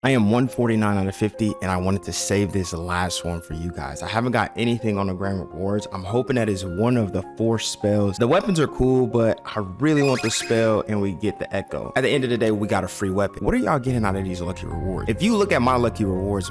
I am 149 out of 50, and I wanted to save this last one for you guys. I haven't got anything on the grand rewards. I'm hoping that is one of the 4 spells. The weapons are cool, but I really want the spell, and we get the echo. At the end of the day, we got a free weapon. What are y'all getting out of these lucky rewards? If you look at my lucky rewards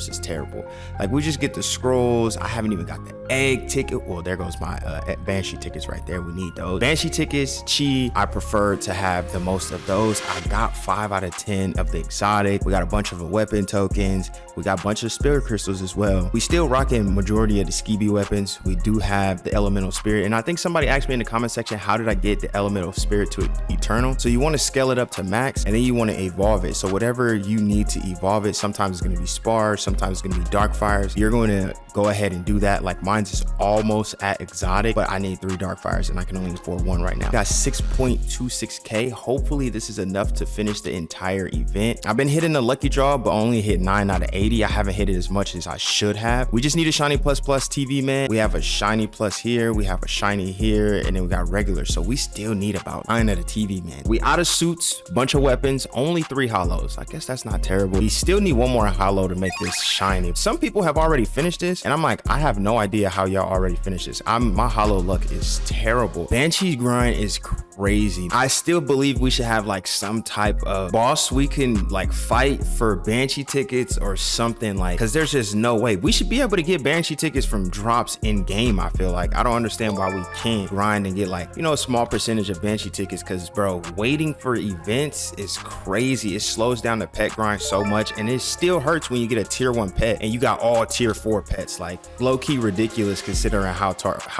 is terrible. Like, we just get the scrolls. I haven't even got the egg ticket. Well, there goes my Banshee tickets right there. We need those. Banshee tickets, chi, I prefer to have the most of those. I got 5 out of 10 of the exotic. We got a bunch of weapon tokens. We got a bunch of spirit crystals as well. We still rocking majority of the Skibi weapons. We do have the elemental spirit. And I think somebody asked me in the comment section, how did I get the elemental spirit to eternal? So you want to scale it up to max, and then you want to evolve it. So whatever you need to evolve it, sometimes it's going to be spars, sometimes it's going to be dark fires. You're going to go ahead and do that. Like, mine's is almost at exotic, but I need 3 dark fires and I can only afford 1 right now. Got 6.26k. Hopefully this is enough to finish the entire event. I've been hitting the lucky draw, but only hit 9 out of 80. I haven't hit it as much as I should have. We just need a shiny plus plus TV man. We have a shiny plus here, we have a shiny here, and then we got regular. So we still need about 9 of the TV man. We out of suits, bunch of weapons, only 3 hollows. I guess that's not terrible. We still need 1 more hollow to make this shiny. Some people have already finished this, and I'm like, I have no idea how y'all already finished this. My hollow luck is terrible. Banshee's grind is crazy. I still believe we should have like some type of boss we can like fight for Banshee tickets or something, like, because there's just no way. We should be able to get Banshee tickets from drops in game. I feel like I don't understand why we can't grind and get, like, you know, a small percentage of Banshee tickets, because bro, waiting for events is crazy. It slows down the pet grind so much, and it still hurts when you get a tier 1 pet and you got all tier 4 pets. Like, low-key ridiculous considering how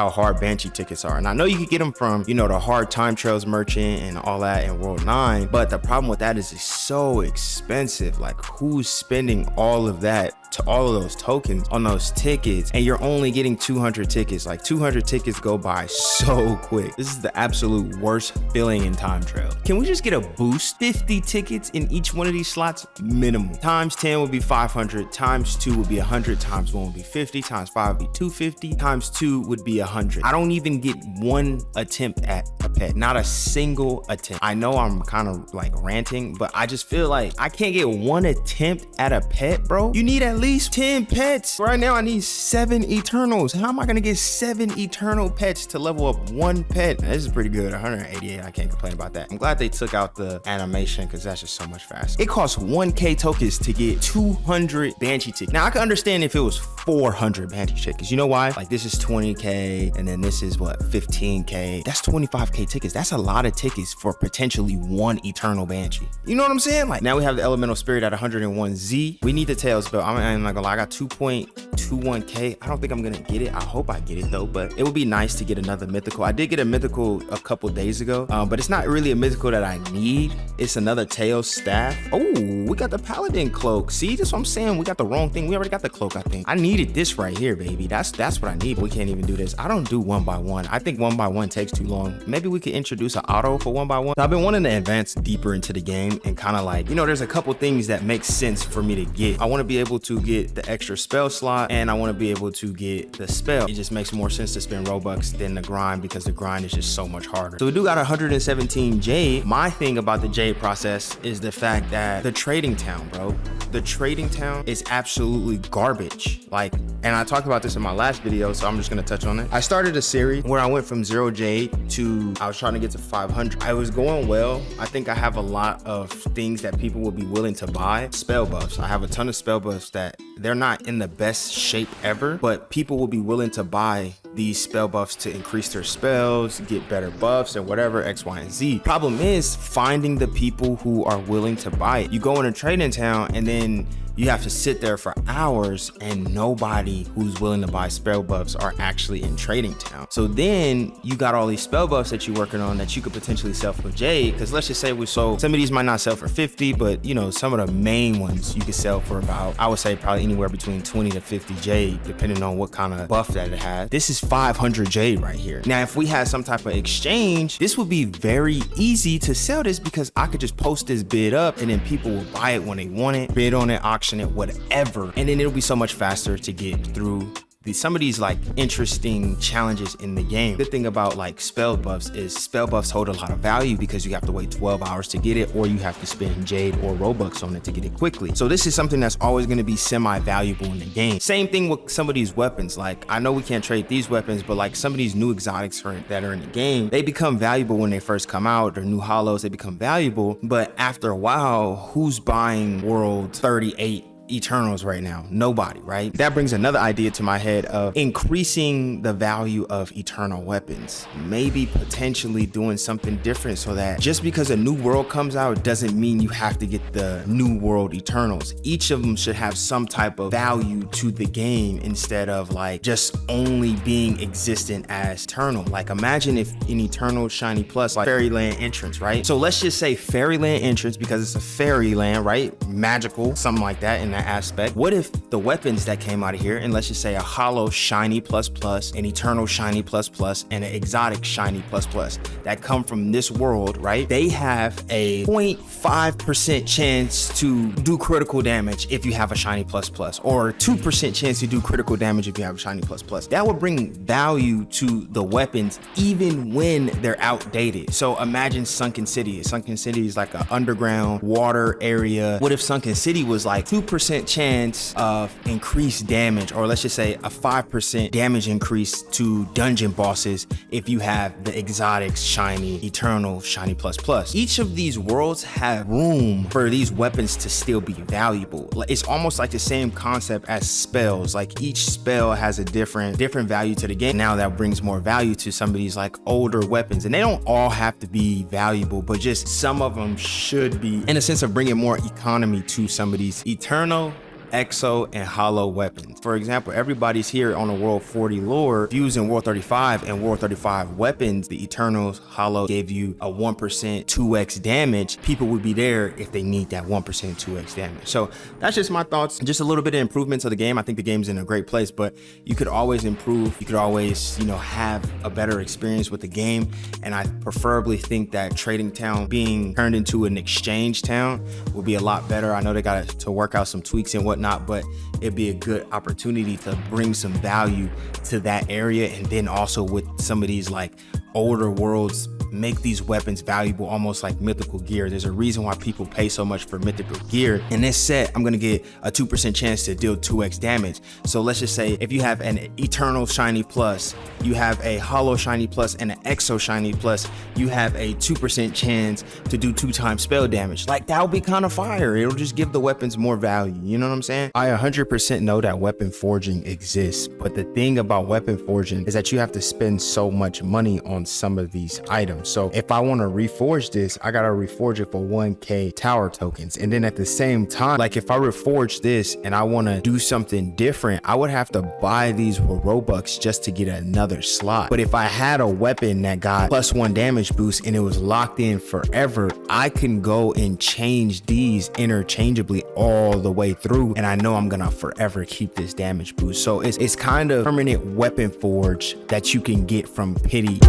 hard Banshee tickets are. And I know you could get them from, you know, the hard time trails merchant and all that in World 9, but the problem with that is it's so expensive. Like, who's spending all of that to all of those tokens on those tickets, and you're only getting 200 tickets? Like, 200 tickets go by so quick. This is the absolute worst feeling in time trail. Can we just get a boost? 50 tickets in each one of these slots minimum. Times 10 would be 500, times 2 would be 100, times 1 would be 50, times 5 would be 250, times 2 would be 100. I don't even get 1 attempt at a pet, not a single attempt. I know I'm kind of like ranting, but I just feel like I can't get 1 attempt at a pet, bro. You need at least 10 pets. Right now I need 7 eternals. How am I gonna get 7 eternal pets to level up 1 pet? This is pretty good. 188, I can't complain about that. I'm glad they took out the animation, because that's just so much faster. It costs 1k tokens to get 200 Banshee tickets. Now I can understand if it was 400 Banshee tickets. You know why? Like, this is 20k, and then this is what, 15k. That's 25k tickets. That's a lot of tickets for potentially 1 eternal Banshee. You know what I'm saying? Like, now we have the elemental spirit at 101z. We need the tail spell. I'm not gonna lie, I got 2.21k. I don't think I'm gonna get it. I hope I get it though, but it would be nice to get another mythical. I did get a mythical a couple days ago, but it's not really a mythical that I need. It's another tail staff. Oh, we got the paladin cloak. See, that's what I'm saying. We got the wrong thing. We already got the cloak, I think. I needed this right here, baby. That's what I need. We can't even do this. I don't do 1 by 1. I think 1 by 1 takes too long. Maybe we could introduce an auto for 1 by 1. So I've been wanting to advance deeper into the game and kind of like, you know, there's a couple things that make sense for me to get. I want to be able to get the extra spell slot, and I want to be able to get the spell. It just makes more sense to spend Robux than the grind, because the grind is just so much harder. So we do got 117 jade. My thing about the jade process is the fact that the trading town, bro, the trading town is absolutely garbage. Like, and I talked about this in my last video, so I'm just gonna touch on it. I started a series where I went from 0 jade to, I was trying to get to 500. I was going well. I think I have a lot of things that people will be willing to buy. Spell buffs. I have a ton of spell buffs that they're not in the best shape ever, but people will be willing to buy these spell buffs to increase their spells, get better buffs or whatever, X, Y, and Z. Problem is finding the people who are willing to buy it. You go in a trading town, and then you have to sit there for hours, and nobody who's willing to buy spell buffs are actually in trading town. So then you got all these spell buffs that you're working on that you could potentially sell for jade, because let's just say we sold, some of these might not sell for 50, but you know, some of the main ones you could sell for about, I would say probably anywhere between 20 to 50 jade, depending on what kind of buff that it has. This is 500 jade right here. Now, if we had some type of exchange, this would be very easy to sell this, because I could just post this bid up, and then people will buy it when they want it, bid on it, auction it, whatever, and then it'll be so much faster to get through some of these like interesting challenges in the game. Good thing about like spell buffs is spell buffs hold a lot of value because you have to wait 12 hours to get it, or you have to spend Jade or Robux on it to get it quickly. So this is something that's always going to be semi-valuable in the game. Same thing with some of these weapons. Like, I know we can't trade these weapons, but like some of these new exotics that are in the game, they become valuable when they first come out. They're new hollows, they become valuable, but after a while, who's buying World 38 Eternals right now? Nobody, right? That brings another idea to my head of increasing the value of Eternal weapons. Maybe potentially doing something different so that just because a new world comes out doesn't mean you have to get the new world Eternals. Each of them should have some type of value to the game instead of like just only being existent as Eternal. Like, imagine if in Eternal Shiny Plus, like Fairyland entrance, right? So let's just say Fairyland entrance because it's a fairyland, right? Magical, something like that in that aspect. What if the weapons that came out of here, and let's just say a hollow shiny plus plus, an eternal shiny plus plus, and an exotic shiny plus plus that come from this world, right? They have a 0.5% chance to do critical damage if you have a shiny plus plus, or 2% chance to do critical damage if you have a shiny plus plus. That would bring value to the weapons even when they're outdated. So imagine Sunken City. Sunken City is like an underground water area. What if Sunken City was like 2% chance of increased damage, or let's just say a 5% damage increase to dungeon bosses if you have the exotic shiny eternal shiny plus plus? Each of these worlds have room for these weapons to still be valuable. It's almost like the same concept as spells. Like, each spell has a different value to the game. Now that brings more value to some of these like older weapons, and they don't all have to be valuable, but just some of them should be, in a sense of bringing more economy to some of these eternal, exo, and hollow weapons. For example, everybody's here on the World 40 lore using World 35, and World 35 weapons, the Eternals hollow gave you a 1% 2x damage. People would be there if they need that 1% 2x damage. So that's just my thoughts. Just a little bit of improvements of the game. I think the game's in a great place, but you could always improve. You could always, have a better experience with the game. And I preferably think that Trading Town being turned into an exchange town will be a lot better. I know they got to work out some tweaks and whatnot, but it'd be a good opportunity to bring some value to that area. And then also with some of these like older worlds, make these weapons valuable, almost like mythical gear. There's a reason why people pay so much for mythical gear. In this set, I'm gonna get a 2% chance to deal 2x damage. So let's just say if you have an eternal shiny plus, you have a hollow shiny plus, and an exo shiny plus, you have a 2% chance to do 2 times spell damage. Like, that would be kind of fire. It'll just give the weapons more value. You know what I'm saying? I 100% know that weapon forging exists, but the thing about weapon forging is that you have to spend so much money on some of these items. So if I want to reforge this, I gotta reforge it for 1k tower tokens. And then at the same time, like if I reforge this and I want to do something different, I would have to buy these with Robux just to get another slot. But if I had a weapon that got +1 damage boost and it was locked in forever, I can go and change these interchangeably all the way through, and I know I'm gonna forever keep this damage boost. So it's kind of permanent weapon forge that you can get from Pity.